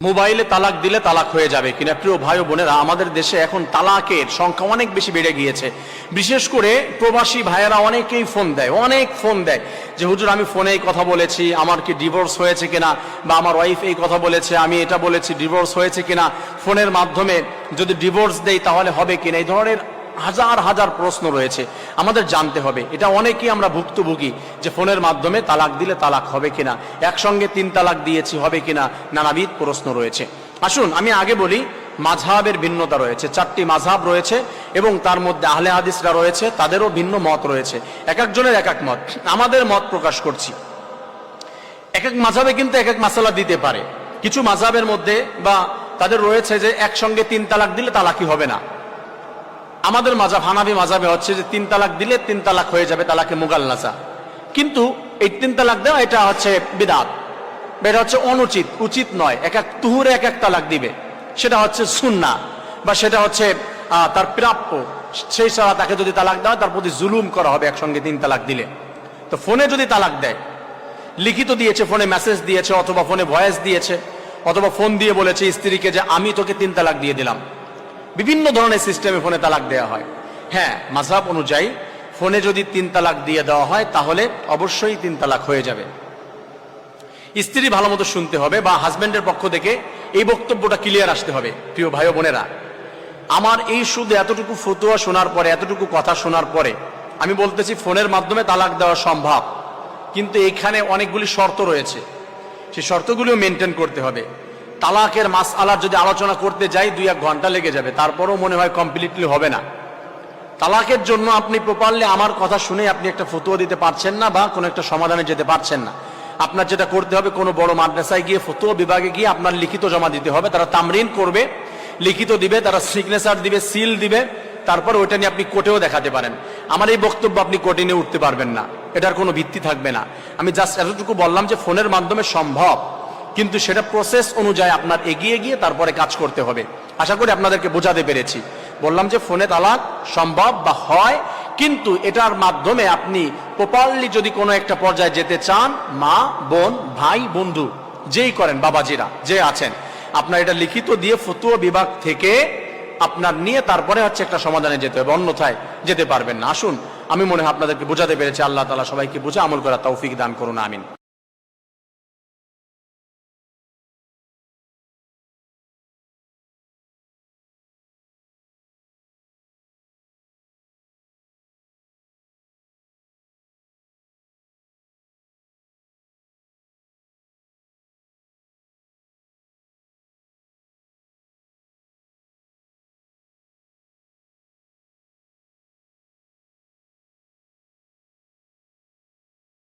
মোবাইলে তালাক দিলে তালাক হয়ে যাবে কিনা? প্রিয় ভাই ও বোনেরা, আমাদের দেশে এখন তালাকের সংখ্যা অনেক বেশি বেড়ে গিয়েছে। বিশেষ করে প্রবাসী ভাইয়েরা অনেকেই ফোন দেয় যে হুজুর আমি ফোনে এই কথা বলেছি, আমার কি ডিভোর্স হয়েছে কিনা, বা আমার ওয়াইফ এই কথা বলেছে, আমি এটা বলেছি, ডিভোর্স হয়েছে কিনা, ফোনের মাধ্যমে যদি ডিভোর্স দেই তাহলে হবে কিনা, এই ধরনের হাজার হাজার প্রশ্ন রয়েছে। আমাদের জানতে হবে, এটা অনেকেই আমরা ভুক্তভোগী যে ফোনের মাধ্যমে তালাক দিলে তালাক হবে কিনা, একসঙ্গে 3 তালাক দিয়েছি হবে কিনা, নানাবিধ প্রশ্ন রয়েছে। আসুন আমি আগে বলি, মাযহাবের ভিন্নতা রয়েছে, 4টি মাযহাব রয়েছে এবং তার মধ্যে আহলে হাদিসরা রয়েছে, তাদেরও ভিন্ন মত রয়েছে, এক একজনের এক এক মত। আমাদের মত প্রকাশ করছি। এক এক মাযহাবে কিন্তু এক এক মাসালা দিতে পারে। কিছু মাযহাবের মধ্যে বা তাদের রয়েছে যে একসঙ্গে 3 তালাক দিলে তালাকই হবে না। আমাদের মাযহাব হানাফি মাযহাবে হচ্ছে যে 3 তালাক দিলে 3 তালাক হয়ে যাবে, তালাকে মুগাল্লাসা। কিন্তু এই 3 তালাক দেওয়া এটা হচ্ছে বিদআত, এটা হচ্ছে অনুচিত, উচিত নয়। এক এক তুহুরে এক এক তালাক দিবে, সেটা হচ্ছে সুন্নাহ বা সেটা হচ্ছে তার প্রাপ্য। সেই ছাড়া তাকে যদি তালাক দেওয়া হয় তার প্রতি জুলুম করা হবে একসঙ্গে 3 তালাক দিলে। তো ফোনে যদি তালাক দেয়, লিখিত দিয়েছে, ফোনে মেসেজ দিয়েছে, অথবা ফোনে ভয়েস দিয়েছে, অথবা ফোন দিয়ে বলেছে স্ত্রীকে যে আমি তোকে 3 তালাক দিয়ে দিলাম। বিভিন্ন ধরনের সিস্টেমে ফোনে তালাক দেওয়া হয়। হ্যাঁ, মাযহাব অনুযায়ী ফোনে যদি 3 তালাক দিয়ে দেওয়া হয় তাহলে অবশ্যই 3 তালাক হয়ে যাবে। স্ত্রী ভালো মতো শুনতে হবে বা হাজবেন্ডের পক্ষ থেকে এই বক্তব্যটা ক্লিয়ার আসতে হবে। প্রিয় ভাই ও বোনেরা, আমার এই শুধু এতটুকু ফতোয়া শোনার পরে, এতটুকু কথা শোনার পরে আমি বলতেছি ফোনের মাধ্যমে তালাক দেওয়া সম্ভব, কিন্তু এখানে অনেকগুলি শর্ত রয়েছে, সেই শর্তগুলিও মেনটেন করতে হবে। তালাকের মাসআলার যদি আলোচনা করতে যাই 2-1 ঘন্টা লেগে যাবে, তারপরও মনে হয় কমপ্লিটলি হবে না। তালাকের জন্য আপনি প্রপারলি আমার কথা শুনে আপনি একটা ফতোয়া দিতে পারছেন না বা কোনো একটা সমাধানে যেতে পারছেন না। আপনার যেটা করতে হবে, কোনো বড় মাদ্রাসায় গিয়ে ফতোয়া বিভাগে গিয়ে আপনার লিখিত জমা দিতে হবে। তারা তামরিন করবে, লিখিত দিবে, তারা সিগনেচার দিবে, সিল দিবে, তারপর ওইটা নিয়ে আপনি কোর্টেও দেখাতে পারেন। আমার এই বক্তব্য আপনি কোর্টে নিয়ে উঠতে পারবেন না, এটার কোনো ভিত্তি থাকবে না। আমি জাস্ট এতটুকু বললাম যে ফোনের মাধ্যমে সম্ভব, কিন্তু সেটা প্রসেস অনুযায়ী আপনার এগিয়ে গিয়ে তারপরে কাজ করতে হবে। আশা করি আপনাদেরকে বোঝাতে পেরেছি। বললাম যে ফোনে তালাক সম্ভব বা হয়, কিন্তু এটার মাধ্যমে আপনি প্রপারলি যদি কোনো একটা পর্যায়ে যেতে চান, মা বোন ভাই বন্ধু যেই করেন, বাবাজিরা যে আছেন, আপনার এটা লিখিত দিয়ে ফতোয়া বিভাগ থেকে আপনার নিয়ে তারপরে হচ্ছে একটা সমাধানে যেতে হবে, অন্যথায় যেতে পারবেন না। আসুন, আমি মনে হয় আপনাদেরকে বোঝাতে পেরেছি। আল্লাহ তাআলা সবাইকে বুঝে আমল করার তৌফিক দান করুন, আমিন।